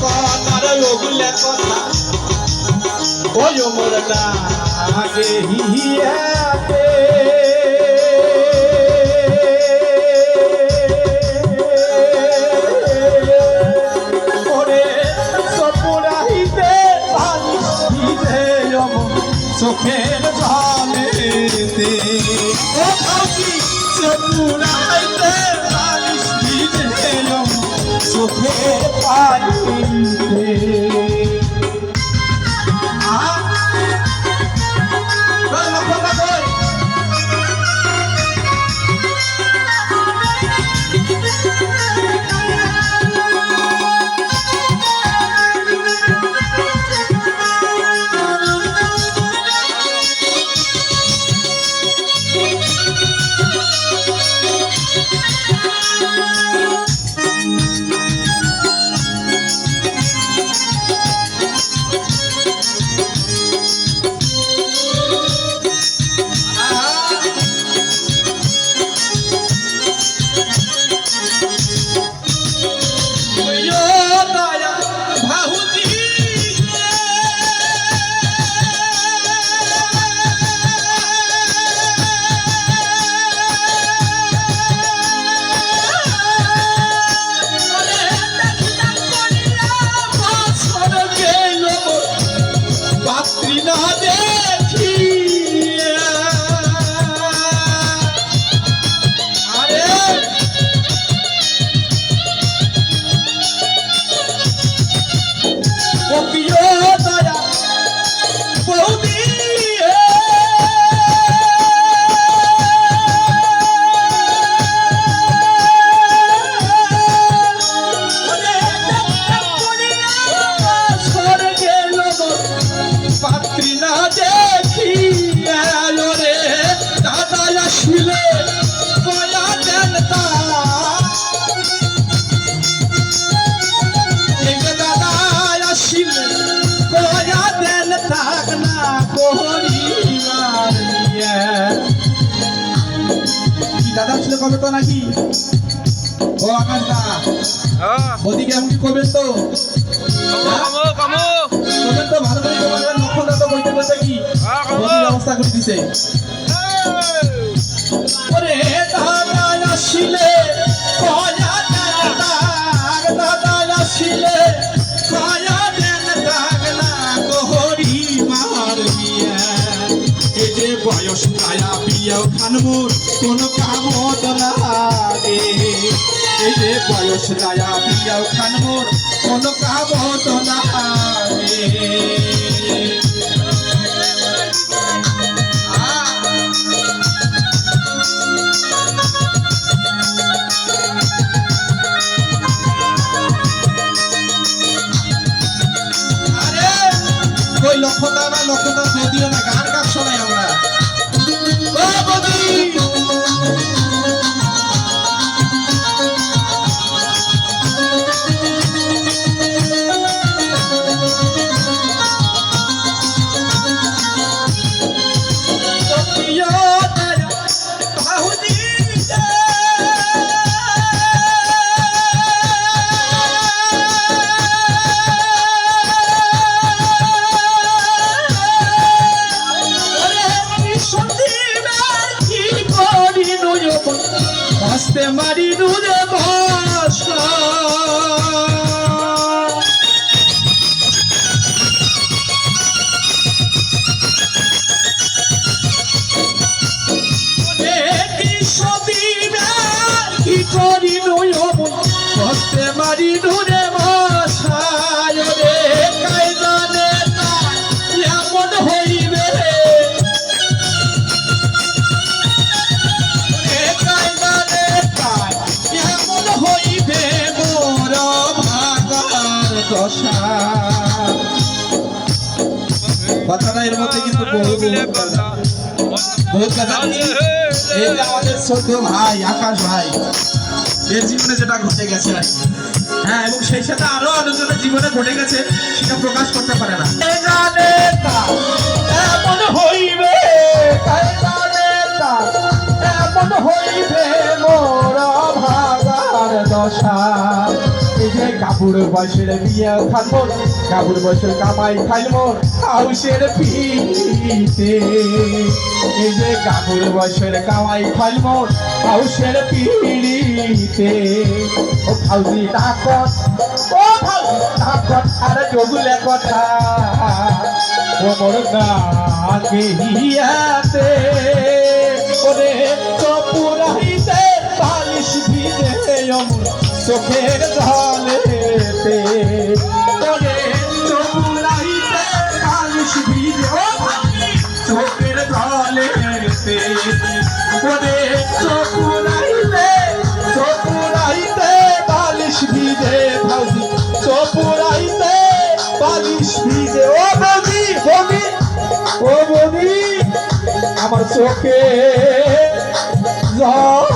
কনার ওগুলা কথা ওই মোর লাগে হিয়াতে ওরে সপুরাইতে ভালিতে চোখের জলেতে ও ভাবি সপুরাইতে ভালিতে চোখের পানিতে দাদা ছিল কবে তো নাকি ও আকাশ দা ওদিকে এমনি করবেন তো করবেন তো ভালো করে করবেন লক্ষ্য দা তো বইতে বসে কি ব্যবস্থা করে দিছে ওরে দাদা আসিলে কয়া দাদা আসিলে কয়া দেন দাগ না কোহরি মার মিয়া এই যে বয়স কায়া পিয়াও খানমুর কোন কামত লাগে এই যে বয়স কায়া পিয়াও খানমুর কোন কামত লাগে ওই লক্ষ্যটা যদিও না গান গান শোনাই আমরা হাসতে মারি নুরে ভাষা কি করি হাসতে মারি নুরে ভাষা রে কায়দানে এমন হইবে কথাটা এর মধ্যে কিন্তু বহুত কথা এই যে আমাদের ছোট ভাই আকাশ ভাই এর জীবনে যেটা ঘটে গেছে হ্যাঁ এবং সেই সাথে আরো অনেকজনের জীবনে ঘটে গেছে সেটা প্রকাশ করতে পারে না এমন হইবে এমন হইবে মোর ভাগার দশা এই যে কাপড় বয়সের বিয়ে খান মোর গাবুর বয়সের কামাই খাইল মোর হাউসের পিড়িতে এই যে গাবুর বয়সের কামাই খাইল মোর হাউসের পিড়িতে ও ফাউজি ডাকত ও ফাউজি ডাকত আর জগুলে কথা ও মোর নাকে হিয়াতে ওরে চপুরাইতে বালিশ ভিজে অমর চোখের জলেতে ওরে চপুরাইতে বালিশ ভিজে ও চোখের জলেতে ওরে চপুরাইতে বালিশ ভিজে ভাউজি চপুরাইতে বালিশ ভিজে ও বৌদি বৌদি ও বৌদি আমার চোখে জল